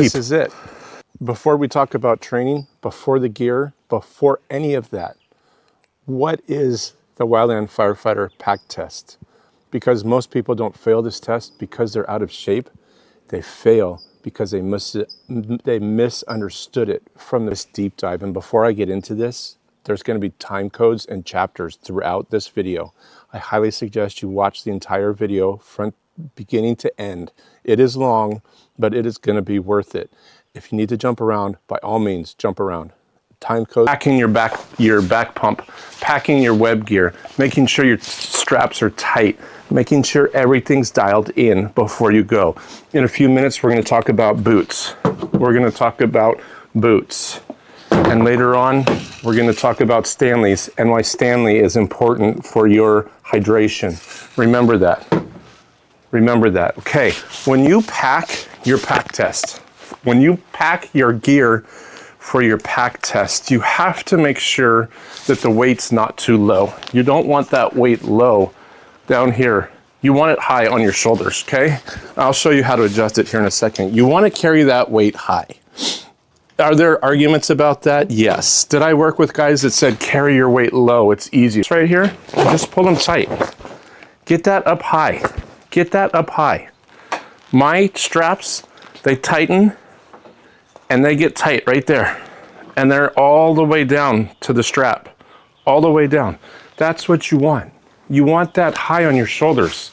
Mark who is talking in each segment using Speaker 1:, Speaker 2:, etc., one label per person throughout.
Speaker 1: This is it. Before we talk about training, before the gear, before any of that, what is the Wildland Firefighter pack test? Because most people don't fail this test because they're out of shape. They fail because they misunderstood it from this deep dive. And before I get into this, there's going to be time codes and chapters throughout this video. I highly suggest you watch the entire video from beginning to end. It is long, but it is going to be worth it. If you need to jump around, by all means, jump around. Time code, packing your back pump, packing your web gear, making sure your straps are tight, making sure everything's dialed in before you go. In a few minutes, we're going to talk about boots. We're going to talk about boots. And later on, we're going to talk about Stanleys and why Stanley is important for your hydration. Remember that. Remember that. Okay, when you pack your pack test, when you pack your gear for your pack test, you have to make sure that the weight's not too low. You don't want that weight low down here. You want it high on your shoulders, okay? I'll show you how to adjust it here in a second. You want to carry that weight high. Are there arguments about that? Yes. Did I work with guys that said carry your weight low? It's easy. It's right here. Just pull them tight. Get that up high. Get that up high. My straps, they tighten and they get tight right there. And they're all the way down to the strap. All the way down. That's what you want. You want that high on your shoulders.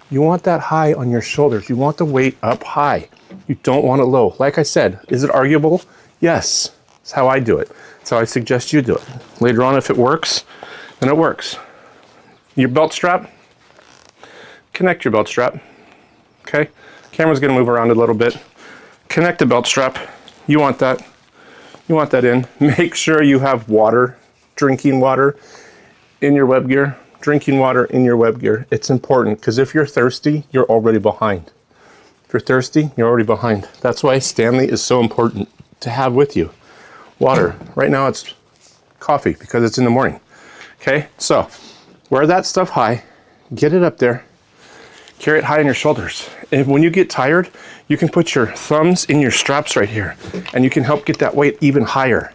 Speaker 1: You want that high on your shoulders. You want the weight up high. You don't want it low. Like I said, is it arguable? Yes. That's how I do it. That's how I suggest you do it. Later on, if it works, then it works. Your belt strap, connect your belt strap. Okay? Camera's gonna move around a little bit. Connect the belt strap. You want that. You want that in. Make sure you have water, drinking water in your web gear. Drinking water in your web gear. It's important because if you're thirsty, you're already behind. If you're thirsty, you're already behind. That's why Stanley is so important to have with you. Water. Right now it's coffee because it's in the morning. Okay, so wear that stuff high, get it up there, carry it high on your shoulders. And when you get tired, you can put your thumbs in your straps right here and you can help get that weight even higher.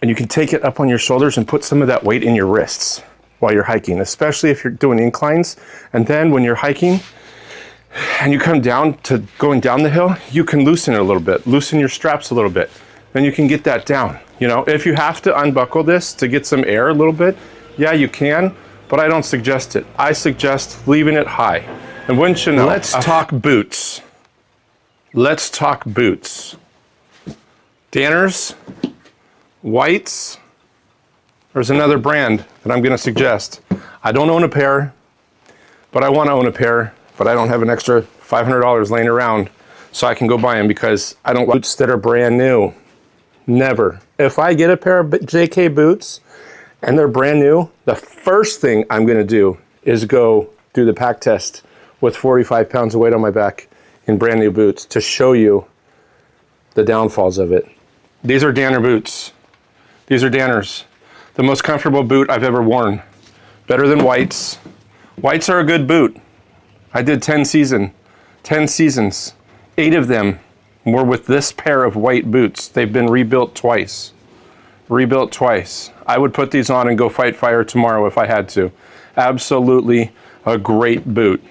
Speaker 1: And you can take it up on your shoulders and put some of that weight in your wrists while you're hiking, especially if you're doing inclines. And then when you're hiking and you come down to going down the hill, you can loosen it a little bit, loosen your straps a little bit. Then you can get that down. You know, if you have to unbuckle this to get some air a little bit, yeah, you can, but I don't suggest it. I suggest leaving it high. And wouldn't you know, let's talk boots. Let's talk boots. Danners, Whites. There's another brand that I'm gonna suggest. I don't own a pair, but I wanna own a pair, but I don't have an extra $500 laying around so I can go buy them because I don't like boots that are brand new. Never. If I get a pair of JK boots and they're brand new, the first thing I'm gonna do is go do the pack test with 45 pounds of weight on my back in brand new boots to show you the downfalls of it. These are Danner boots. These are Danners. The most comfortable boot I've ever worn. Better than Whites. Whites are a good boot. I did 10 seasons. 8 of them were with this pair of white boots. They've been rebuilt twice. Rebuilt twice. I would put these on and go fight fire tomorrow if I had to. Absolutely a great boot.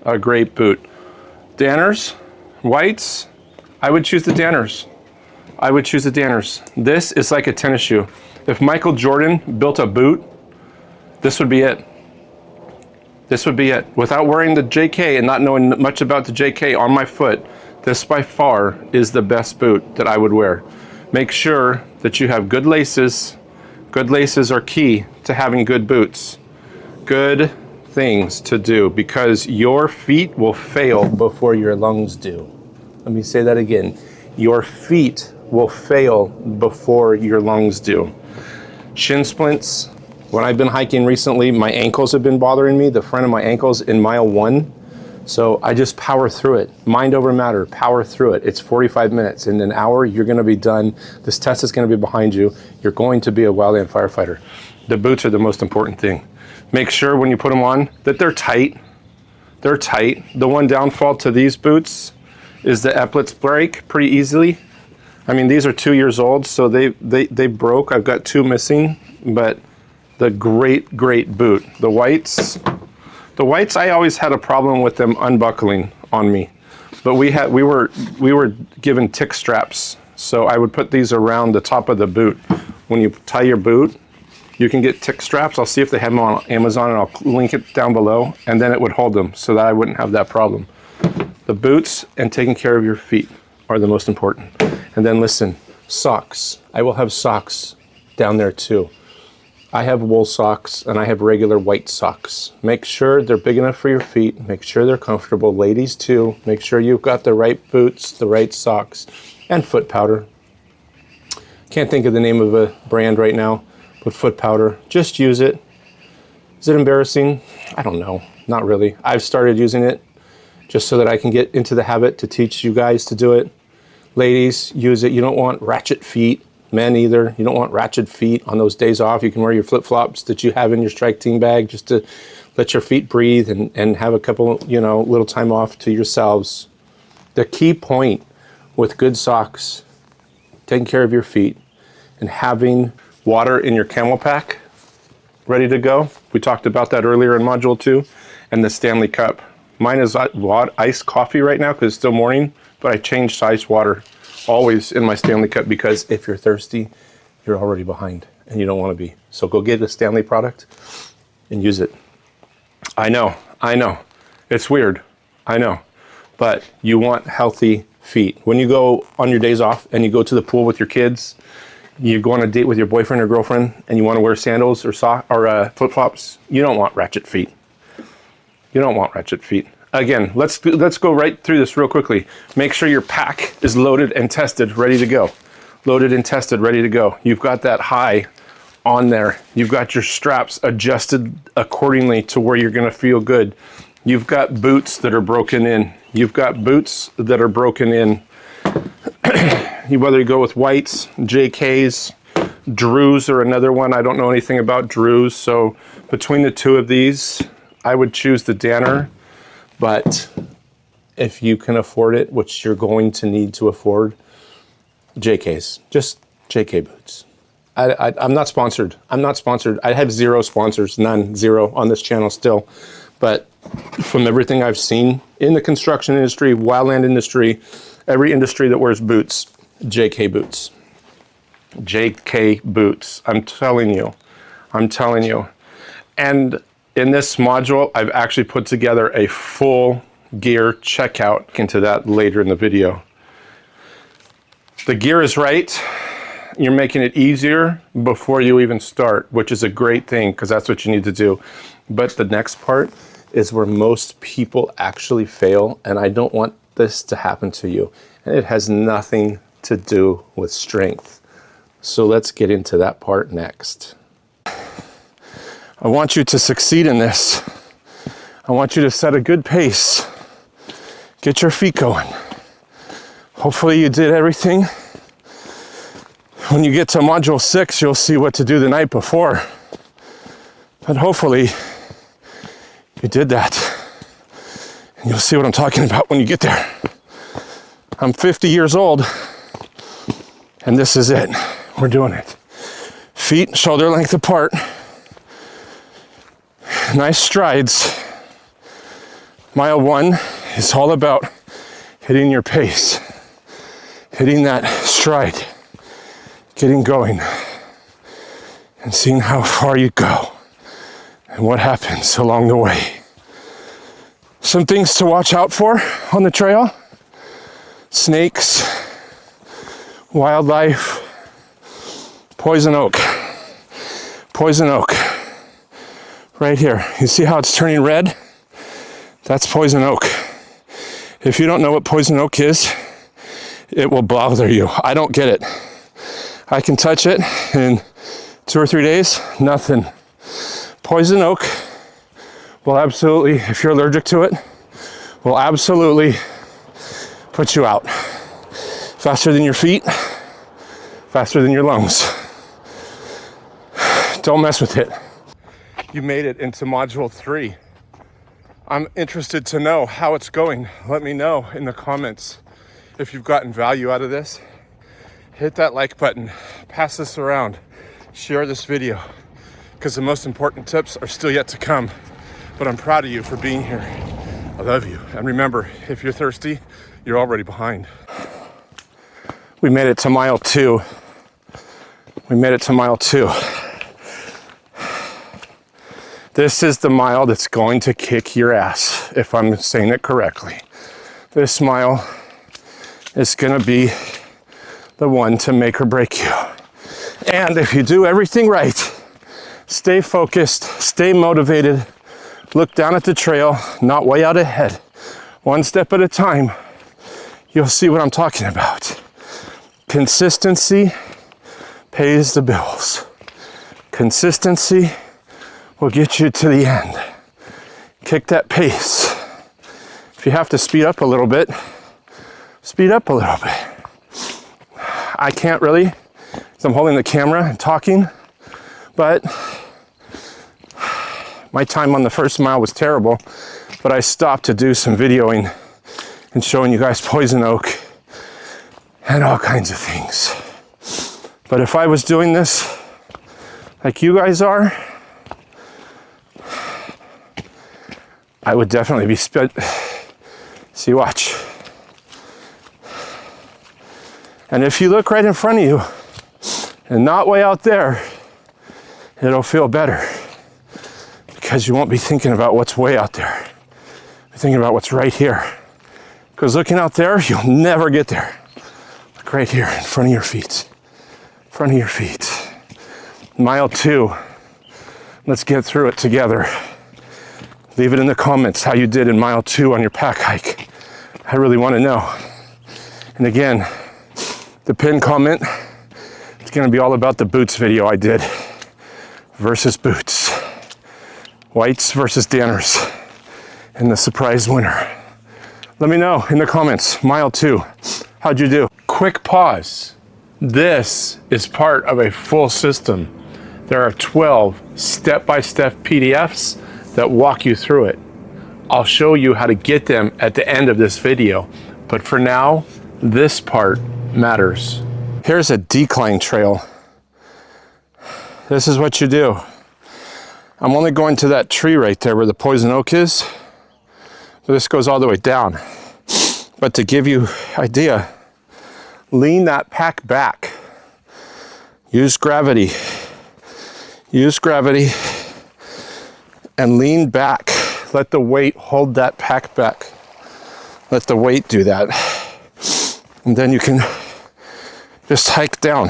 Speaker 1: A great boot. Danners, Whites, I would choose the Danners. I would choose the Danners. This is like a tennis shoe. If Michael Jordan built a boot, this would be it. This would be it. Without wearing the JK and not knowing much about the JK on my foot, this by far is the best boot that I would wear. Make sure that you have good laces. Good laces are key to having good boots. Good things to do because your feet will fail before your lungs do. Let me say that again. Your feet will fail before your lungs do. Shin splints. When I've been hiking recently, my ankles have been bothering me, the front of my ankles in mile 1. So I just power through it. Mind over matter, power through it. It's 45 minutes. In an hour, you're gonna be done. This test is gonna be behind you. You're going to be a wildland firefighter. The boots are the most important thing. Make sure when you put them on that they're tight. They're tight. The one downfall to these boots is the epaulets break pretty easily. I mean, these are 2 years old, so they broke. I've got 2 missing, but the great boot. The whites, I always had a problem with them unbuckling on me, but we were given tick straps, so I would put these around the top of the boot. When you tie your boot, you can get tick straps. I'll see if they have them on Amazon, and I'll link it down below, and then it would hold them so that I wouldn't have that problem. The boots and taking care of your feet are the most important. And then listen, socks. I will have socks down there too. I have wool socks and I have regular white socks. Make sure they're big enough for your feet. Make sure they're comfortable. Ladies too. Make sure you've got the right boots, the right socks, and foot powder. Can't think of the name of a brand right now, but foot powder. Just use it. Is it embarrassing? I don't know. Not really. I've started using it just so that I can get into the habit to teach you guys to do it. Ladies, use it. You don't want ratchet feet. Men either. You don't want ratchet feet on those days off. You can wear your flip-flops that you have in your strike team bag just to let your feet breathe and have a couple, little time off to yourselves. The key point with good socks, taking care of your feet, and having water in your camel pack ready to go. We talked about that earlier in module 2. And the Stanley Cup. Mine is iced coffee right now because it's still morning, but I changed to ice water always in my Stanley Cup because if you're thirsty, you're already behind and you don't want to be. So go get a Stanley product and use it. I know. It's weird. I know. But you want healthy feet. When you go on your days off and you go to the pool with your kids, you go on a date with your boyfriend or girlfriend and you want to wear sandals or flip-flops, you don't want ratchet feet. You don't want ratchet feet. Again, let's go right through this real quickly. Make sure your pack is loaded and tested, ready to go. Loaded and tested, ready to go. You've got that high on there. You've got your straps adjusted accordingly to where you're gonna feel good. You've got boots that are broken in. You've got boots that are broken in. Whether you go with whites, JKs, Drews are another one. I don't know anything about Drews, so between the two of these, I would choose the Danner, but if you can afford it, which you're going to need to afford, JKs, just JK boots. I'm not sponsored. I have 0 sponsors, none, 0 on this channel still. But from everything I've seen in the construction industry, wildland industry, every industry that wears boots, JK boots. JK boots, I'm telling you. And in this module, I've actually put together a full gear checkout. Into that later in the video. The gear is right. You're making it easier before you even start, which is a great thing because that's what you need to do. But the next part is where most people actually fail, and I don't want this to happen to you. And it has nothing to do with strength. So let's get into that part next. I want you to succeed in this. I want you to set a good pace. Get your feet going. Hopefully you did everything. When you get to module 6, you'll see what to do the night before. But hopefully you did that. And you'll see what I'm talking about when you get there. I'm 50 years old, and this is it. We're doing it. Feet shoulder length apart. Nice strides. Mile 1 is all about hitting your pace, hitting that stride, getting going, and seeing how far you go and what happens along the way. Some things to watch out for on the trail: snakes, wildlife, poison oak. Poison oak. Right here. You see how it's turning red? That's poison oak. If you don't know what poison oak is, it will bother you. I don't get it. I can touch it in 2 or 3 days, nothing. Poison oak will absolutely, if you're allergic to it, will absolutely put you out. Faster than your feet, faster than your lungs. Don't mess with it. You made it into module 3. I'm interested to know how it's going. Let me know in the comments. if you've gotten value out of this, hit that like button, pass this around, share this video, because the most important tips are still yet to come. But I'm proud of you for being here. I love you. And remember, if you're thirsty, you're already behind. We made it to mile 2. We made it to mile 2. This is the mile that's going to kick your ass, if I'm saying it correctly. This mile is gonna be the one to make or break you. And if you do everything right, stay focused, stay motivated, look down at the trail, not way out ahead, one step at a time, you'll see what I'm talking about. Consistency pays the bills. Consistency will get you to the end. Kick that pace. If you have to speed up a little bit, speed up a little bit. I can't really, because I'm holding the camera and talking, but my time on the first mile was terrible, but I stopped to do some videoing and showing you guys poison oak and all kinds of things. But if I was doing this like you guys are, I would definitely be See, watch. And if you look right in front of you and not way out there, it'll feel better because you won't be thinking about what's way out there. You're thinking about what's right here. Because looking out there, you'll never get there. Look right here in front of your feet. In front of your feet. Mile 2. Let's get through it together. Leave it in the comments how you did in mile 2 on your pack hike. I really want to know. And again, the pinned comment, it's going to be all about the boots video I did versus boots. Whites versus Danners and the surprise winner. Let me know in the comments, mile 2, how'd you do? Quick pause. This is part of a full system. There are 12 step-by-step PDFs that walk you through it. I'll show you how to get them at the end of this video. But for now, this part matters. Here's a decline trail. This is what you do. I'm only going to that tree right there where the poison oak is. So this goes all the way down. But to give you idea, lean that pack back. Use gravity. Use gravity and lean back. Let the weight hold that pack back. Let the weight do that. And then you can just hike down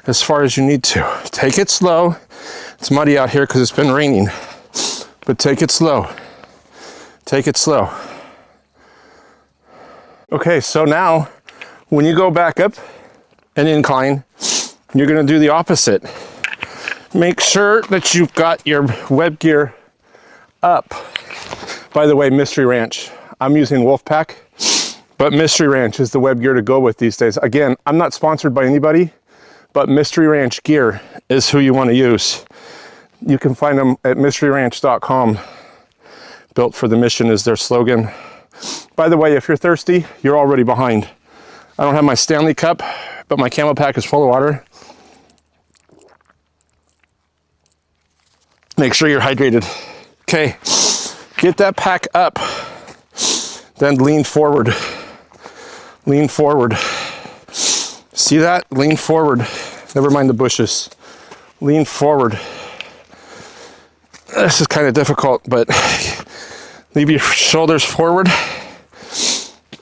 Speaker 1: as far as you need to. Take it slow. It's muddy out here because it's been raining, but take it slow. Take it slow. Okay, so now when you go back up an incline, you're gonna do the opposite. Make sure that you've got your web gear up. By the way, Mystery Ranch, I'm using Wolfpack, but Mystery Ranch is the web gear to go with these days. Again, I'm not sponsored by anybody, but Mystery Ranch gear is who you want to use. You can find them at mysteryranch.com. Built for the mission is their slogan. By the way, if you're thirsty, you're already behind. I don't have my Stanley cup, but my camel pack is full of water. Make sure you're hydrated. Okay, get that pack up. Then lean forward. Lean forward. See that? Lean forward. Never mind the bushes. Lean forward. This is kind of difficult, but leave your shoulders forward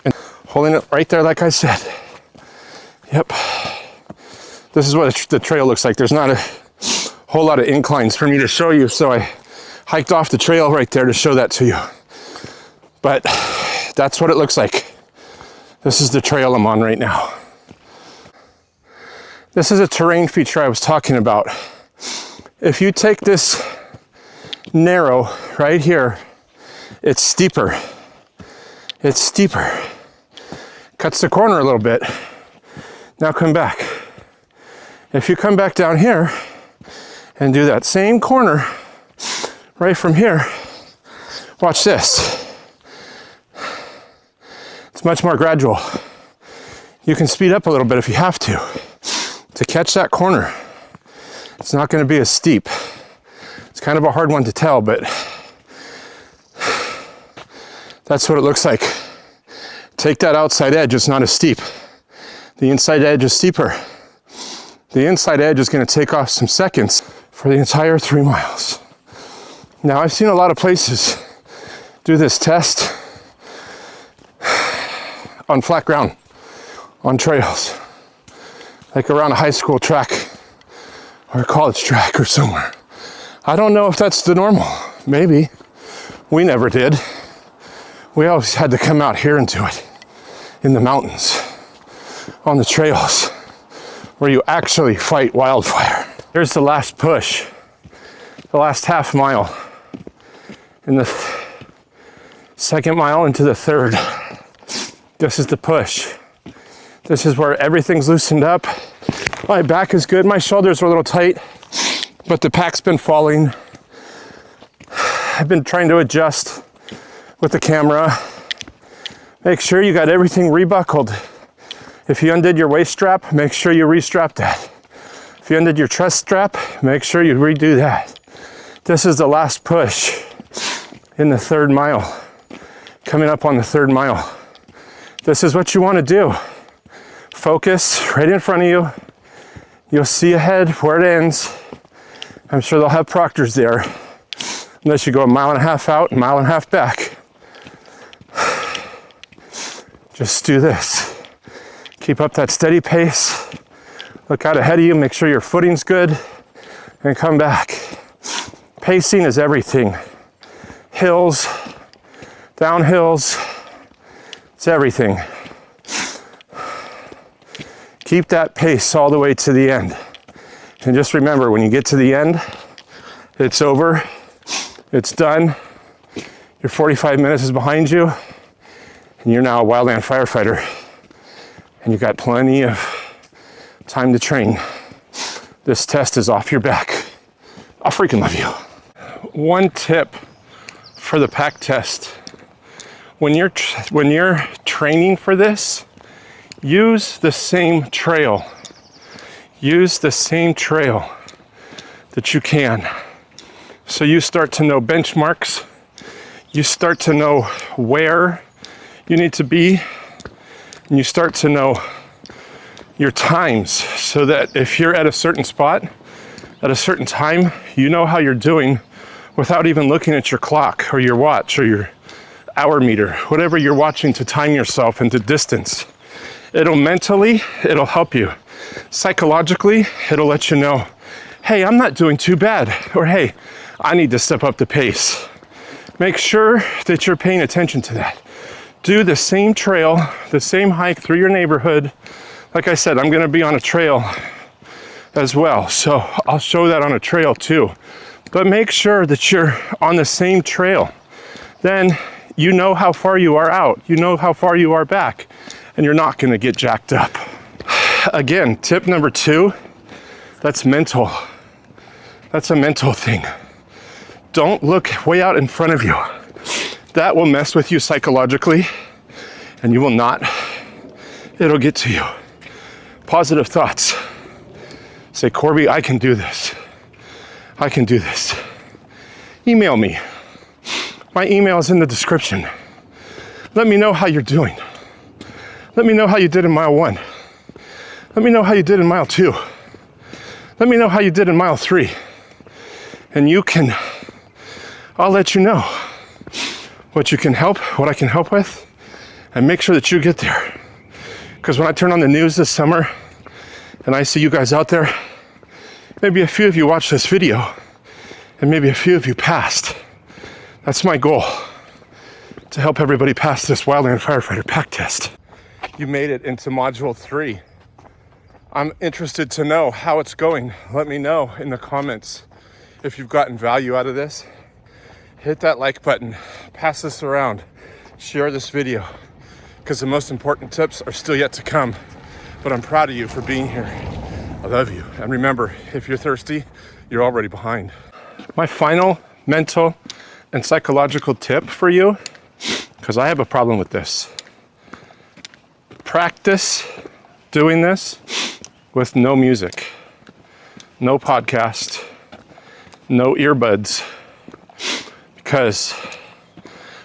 Speaker 1: and holding it right there like I said. Yep. This is what the trail looks like. There's not a whole lot of inclines for me to show you, so I hiked off the trail right there to show that to you. But that's what it looks like. This is the trail I'm on right now. This is a terrain feature I was talking about. If you take this narrow right here, it's steeper. It's steeper. Cuts the corner a little bit. Now come back. If you come back down here and do that same corner right from here, watch this. It's much more gradual. You can speed up a little bit if you have to catch that corner. It's not going to be as steep. It's kind of a hard one to tell, but that's what it looks like. Take that outside edge, it's not as steep. The inside edge is steeper. The inside edge is going to take off some seconds for the entire 3 miles. Now, I've seen a lot of places do this test on flat ground, on trails, like around a high school track or a college track or somewhere. I don't know if that's the normal. Maybe. We never did. We always had to come out here and do it in the mountains, on the trails, where you actually fight wildfire. Here's the last push, the last half mile, in the second mile into the third. This is the push. This is where everything's loosened up. My back is good, my shoulders are a little tight, but the pack's been falling. I've been trying to adjust with the camera. Make sure you got everything rebuckled. If you undid your waist strap, make sure you restrap that. If you undid your chest strap, make sure you redo that. This is the last push in the 3rd mile, coming up on the 3rd mile. This is what you want to do. Focus right in front of you. You'll see ahead where it ends. I'm sure they'll have proctors there, unless you go 1.5 miles out, 1.5 miles back. Just do this. Keep up that steady pace. Look out ahead of you, make sure your footing's good, and come back. Pacing is everything. Hills, downhills, it's everything. Keep that pace all the way to the end. And just remember, when you get to the end, it's over, it's done. Your 45 minutes is behind you, and you're now a wildland firefighter. And you've got plenty of time to train. This test is off your back. I freaking love you. One tip for the pack test. When you're training for this, use the same trail. Use the same trail that you can. So you start to know benchmarks. You start to know where you need to be. And you start to know your times, so that if you're at a certain spot at a certain time, you know how you're doing without even looking at your clock or your watch or your hour meter, whatever you're watching to time yourself into distance. It'll help you. Psychologically, it'll let you know, hey, I'm not doing too bad, or hey, I need to step up the pace. Make sure that you're paying attention to that. Do the same trail, the same hike through your neighborhood. Like I said, I'm gonna be on a trail as well, so I'll show that on a trail too. But make sure that you're on the same trail. Then you know how far you are out, you know how far you are back, and you're not gonna get jacked up. Again, tip number 2, that's mental. That's a mental thing. Don't look way out in front of you. That will mess with you psychologically, and you will not. It'll get to you. Positive thoughts. Say, Corby, I can do this. I can do this. Email me. My email is in the description. Let me know how you're doing. Let me know how you did in mile 1. Let me know how you did in mile 2. Let me know how you did in mile 3. And I'll let you know what you can help, what I can help with, and make sure that you get there. Because when I turn on the news this summer and I see you guys out there, maybe a few of you watched this video and maybe a few of you passed. That's my goal, to help everybody pass this Wildland Firefighter pack test. You made it into module 3. I'm interested to know how it's going. Let me know in the comments if you've gotten value out of this. Hit that like button, pass this around, share this video, because the most important tips are still yet to come. But I'm proud of you for being here. I love you. And remember, if you're thirsty, you're already behind. My final mental and psychological tip for you, because I have a problem with this. Practice doing this with no music, no podcast, no earbuds, because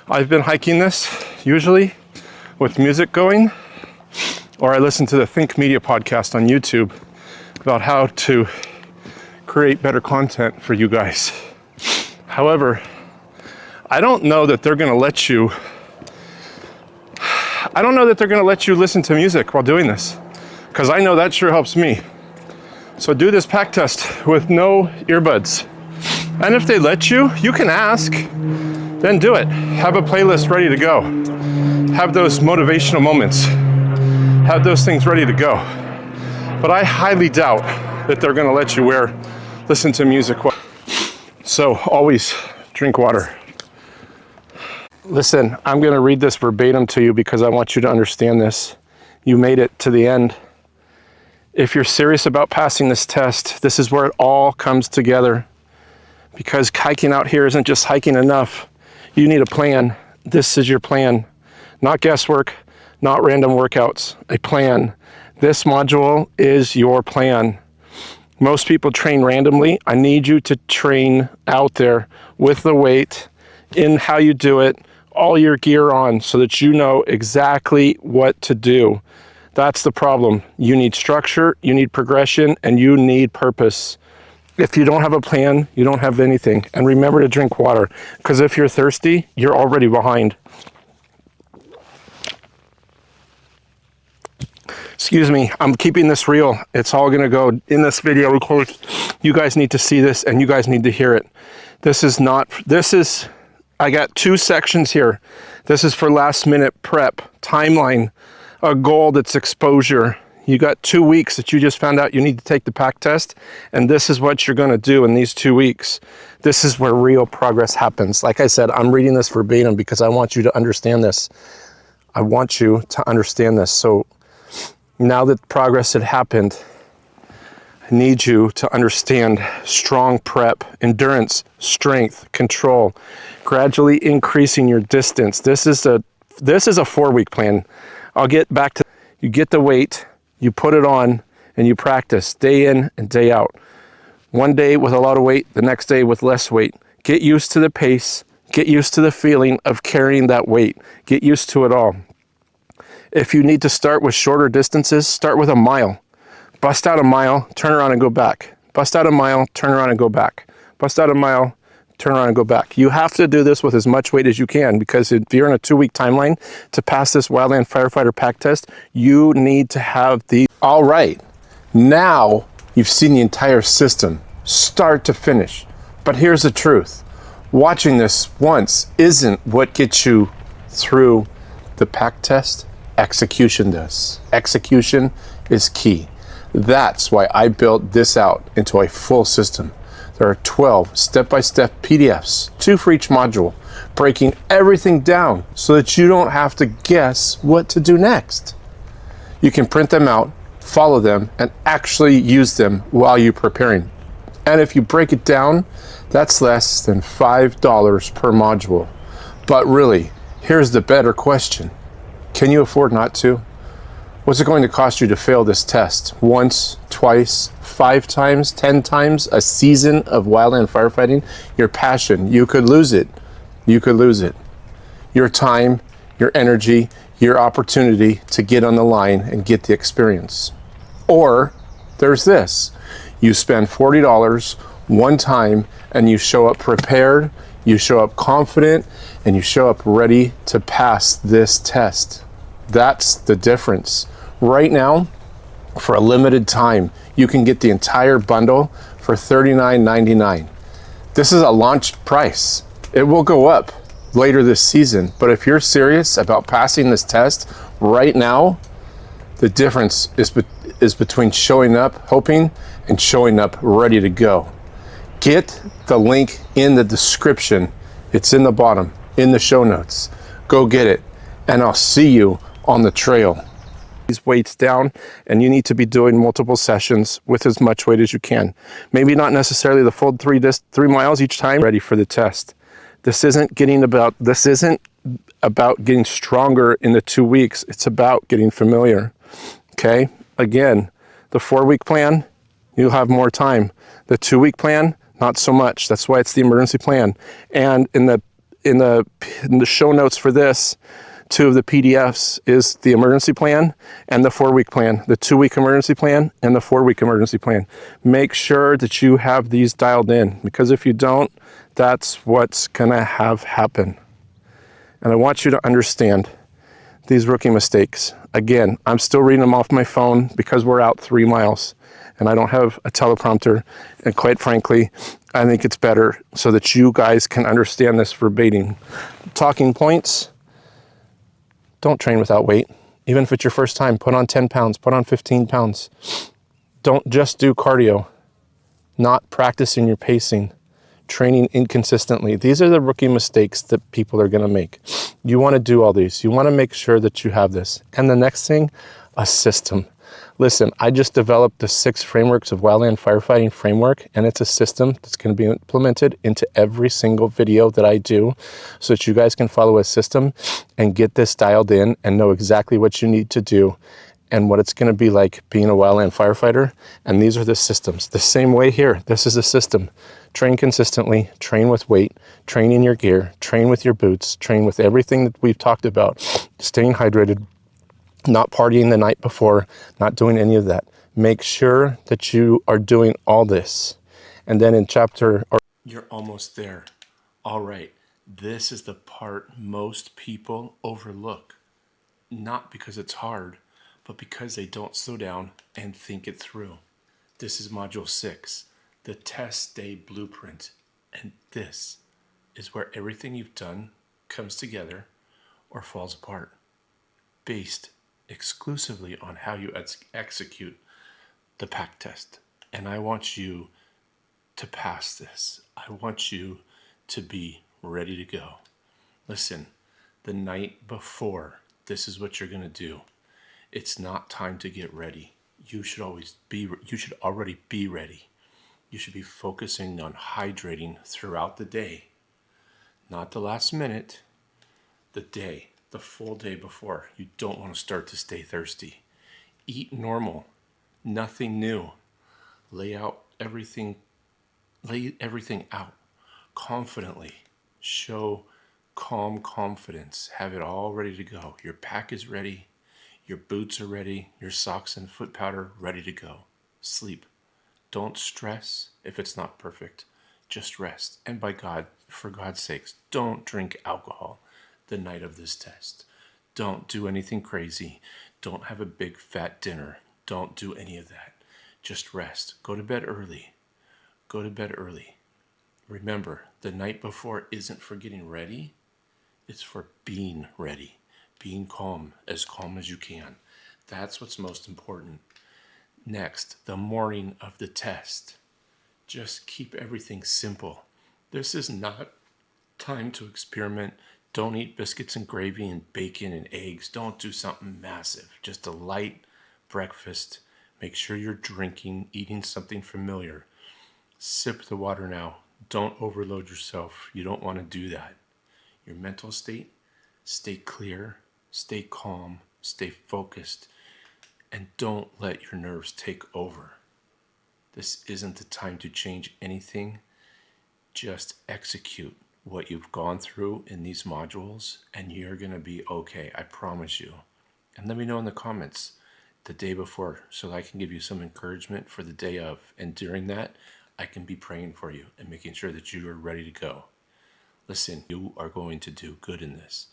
Speaker 1: I've been hiking this usually with music going, or I listen to the Think Media podcast on YouTube about how to create better content for you guys. However, I don't know that they're going to let you listen to music while doing this, because I know that sure helps me. So do this pack test with no earbuds. And if they let you, you can ask, then do it. Have a playlist ready to go. Have those motivational moments. Have those things ready to go. But I highly doubt that they're gonna let you listen to music. So always drink water. Listen, I'm gonna read this verbatim to you because I want you to understand this. You made it to the end. If you're serious about passing this test, this is where it all comes together. Because hiking out here isn't just hiking enough. You need a plan. This is your plan. Not guesswork, not random workouts, a plan. This module is your plan. Most people train randomly. I need you to train out there with the weight, in how you do it, all your gear on, so that you know exactly what to do. That's the problem. You need structure, you need progression, and you need purpose. If you don't have a plan, you don't have anything. And remember to drink water, because if you're thirsty, you're already behind. Excuse me, I'm keeping this real. It's all gonna go in this video. Of course, you guys need to see this and you guys need to hear it. I got 2 sections here. This is for last minute prep, timeline, a goal that's exposure. You got 2 weeks that you just found out you need to take the pack test, and this is what you're gonna do in these 2 weeks. This is where real progress happens. Like I said, I'm reading this verbatim because I want you to understand this. I want you to understand this. So now that progress had happened, I need you to understand strong prep, endurance, strength, control, gradually increasing your distance. This is a 4-week plan. I'll get back to, you get the weight, you put it on, and you practice day in and day out. One day with a lot of weight, the next day with less weight. Get used to the pace, get used to the feeling of carrying that weight, get used to it all. If you need to start with shorter distances, start with a mile. Bust out a mile, turn around and go back. Bust out a mile, turn around and go back. Bust out a mile, turn around and go back. You have to do this with as much weight as you can, because if you're in a 2-week timeline to pass this Wildland Firefighter pack test, you need to have the... All right, now you've seen the entire system, start to finish. But here's the truth. Watching this once isn't what gets you through the pack test. Execution does. Execution is key. That's why I built this out into a full system. There are 12 step-by-step PDFs, 2 for each module, breaking everything down so that you don't have to guess what to do next. You can print them out, follow them, and actually use them while you're preparing. And if you break it down, that's less than $5 per module. But really, here's the better question. Can you afford not to? What's it going to cost you to fail this test? Once, twice, 5 times, 10 times a season of wildland firefighting? Your passion, you could lose it. You could lose it. Your time, your energy, your opportunity to get on the line and get the experience. Or there's this. You spend $40 one time and you show up prepared, you show up confident, and you show up ready to pass this test. That's the difference. Right now, for a limited time, you can get the entire bundle for $39.99. This is a launch price. It will go up later this season, but if you're serious about passing this test right now, the difference is between showing up hoping and showing up ready to go. Get the link in the description. It's in the bottom, in the show notes. Go get it, and I'll see you on the trail. These weights down, and you need to be doing multiple sessions with as much weight as you can. Maybe not necessarily the full 3 miles each time. Ready for the test. This isn't about getting stronger in the 2 weeks. It's about getting familiar. Okay? Again, the 4-week plan, you'll have more time. The 2-week plan, not so much. That's why it's the emergency plan. And in the show notes for this, 2 of the PDFs is the emergency plan and the 4-week plan, the 2-week emergency plan and the 4-week emergency plan. Make sure that you have these dialed in, because if you don't, that's what's gonna have happen. And I want you to understand these rookie mistakes. Again, I'm still reading them off my phone because we're out 3 miles and I don't have a teleprompter. And quite frankly, I think it's better so that you guys can understand this verbatim. Talking points: don't train without weight. Even if it's your first time, put on 10 pounds, put on 15 pounds. Don't just do cardio, not practicing your pacing, training inconsistently. These are the rookie mistakes that people are gonna make. You wanna do all these. You wanna make sure that you have this. And the next thing, a system. Listen, I just developed the 6 frameworks of Wildland Firefighting framework, and it's a system that's gonna be implemented into every single video that I do so that you guys can follow a system and get this dialed in and know exactly what you need to do and what it's gonna be like being a wildland firefighter. And these are the systems. The same way here, this is a system. Train consistently, train with weight, train in your gear, train with your boots, train with everything that we've talked about, staying hydrated, not partying the night before, not doing any of that. Make sure that you are doing all this. And then in you're almost there. All right, this is the part most people overlook. Not because it's hard, but because they don't slow down and think it through. This is module 6, the test day blueprint. And this is where everything you've done comes together or falls apart, based exclusively on how you execute the pack test. And I want you to pass this. I want you to be ready to go. Listen, the night before, this is what you're gonna do. It's not time to get ready. You should already be ready. You should be focusing on hydrating throughout the day, not the last minute, the day, the full day before. You don't want to start to stay thirsty. Eat normal, nothing new. Lay everything out confidently. Show calm confidence. Have it all ready to go. Your pack is ready. Your boots are ready. Your socks and foot powder ready to go. Sleep. Don't stress if it's not perfect. Just rest. And for God's sakes, don't drink alcohol the night of this test. Don't do anything crazy. Don't have a big fat dinner. Don't do any of that. Just rest. Go to bed early. Go to bed early. Remember, the night before isn't for getting ready. It's for being ready. Being calm as you can. That's what's most important. Next, the morning of the test. Just keep everything simple. This is not time to experiment. Don't eat biscuits and gravy and bacon and eggs. Don't do something massive. Just a light breakfast. Make sure you're eating something familiar. Sip the water now. Don't overload yourself. You don't want to do that. Your mental state, stay clear, stay calm, stay focused, and don't let your nerves take over. This isn't the time to change anything. Just execute what you've gone through in these modules, and you're going to be okay. I promise you. And let me know in the comments the day before so I can give you some encouragement for the day of. And during that, I can be praying for you and making sure that you are ready to go. Listen, you are going to do good in this.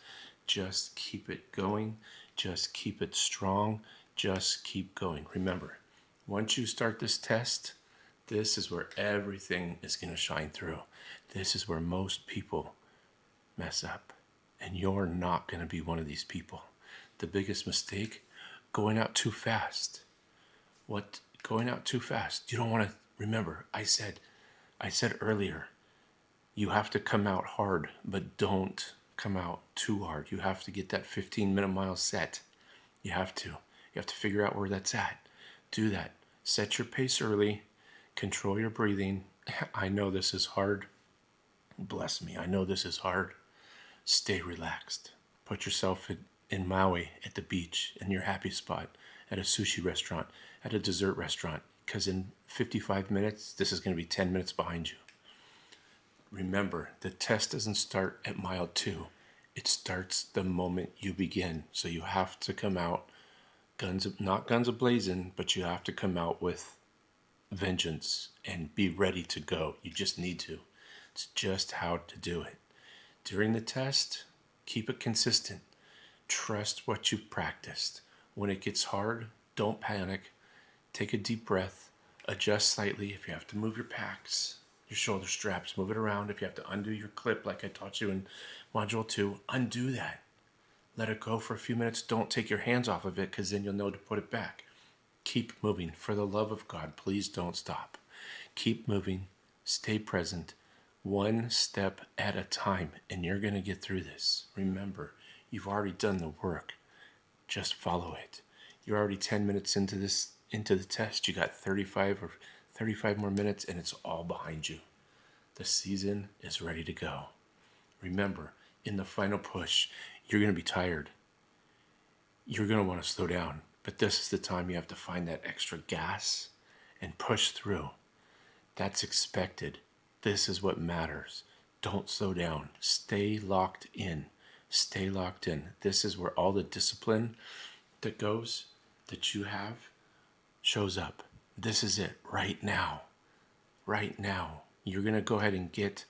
Speaker 1: Just keep it going. Just keep it strong. Just keep going. Remember, once you start this test, this is where everything is going to shine through. This is where most people mess up. And you're not going to be one of these people. The biggest mistake, going out too fast. Going out too fast? You don't want to, remember, I said earlier, you have to come out hard, but don't come out too hard. You have to get that 15-minute mile set. You have to figure out where that's at. Do that. Set your pace early. Control your breathing. I know this is hard. Bless me. I know this is hard. Stay relaxed. Put yourself in Maui at the beach in your happy spot at a sushi restaurant, at a dessert restaurant, because in 55 minutes, this is going to be 10 minutes behind you. Remember, the test doesn't start at mile 2. It starts the moment you begin. So you have to come out not guns a-blazing, but you have to come out with vengeance and be ready to go. You just need to. It's just how to do it. During the test, keep it consistent. Trust what you've practiced. When it gets hard, don't panic. Take a deep breath. Adjust slightly. If you have to move your packs, your shoulder straps, move it around. If you have to undo your clip like I taught you in Module 2, undo that. Let it go for a few minutes. Don't take your hands off of it, because then you'll know to put it back. Keep moving. For the love of God, please don't stop. Keep moving. Stay present. One step at a time, and you're going to get through this. Remember, you've already done the work. Just follow it. You're already 10 minutes into the test. You got 35 more minutes, and it's all behind you. The season is ready to go. Remember, in the final push, you're going to be tired. You're going to want to slow down. But this is the time you have to find that extra gas and push through. That's expected. This is what matters. Don't slow down. Stay locked in. Stay locked in. This is where all the discipline that you have shows up. This is it right now. Right now. You're going to go ahead and get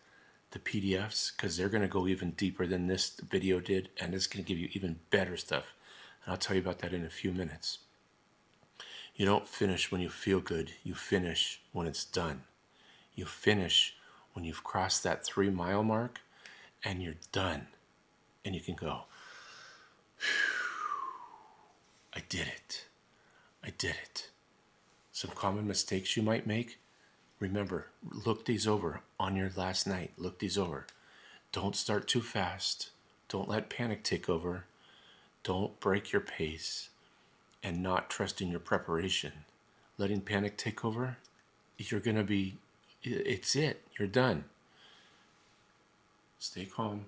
Speaker 1: the PDFs, because they're going to go even deeper than this video did, and it's going to give you even better stuff. And I'll tell you about that in a few minutes. You don't finish when you feel good. You finish when it's done. You finish when you've crossed that 3-mile mark and you're done. And you can go, I did it. I did it. Some common mistakes you might make. Remember, look these over on your last night. Look these over. Don't start too fast. Don't let panic take over. Don't break your pace and not trusting your preparation. Letting panic take over, you're going to be, it's it. You're done. Stay calm.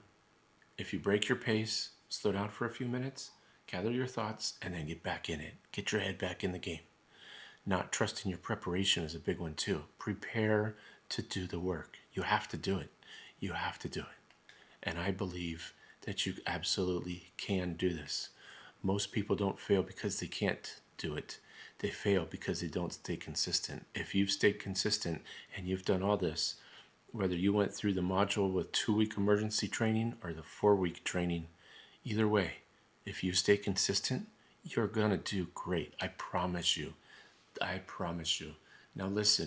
Speaker 1: If you break your pace, slow down for a few minutes, gather your thoughts, and then get back in it. Get your head back in the game. Not trusting your preparation is a big one too. Prepare to do the work. You have to do it. You have to do it. And I believe that you absolutely can do this. Most people don't fail because they can't do it. They fail because they don't stay consistent. If you've stayed consistent and you've done all this, whether you went through the module with 2-week emergency training or the 4-week training, either way, if you stay consistent, you're going to do great. I promise you. I promise you. Now listen.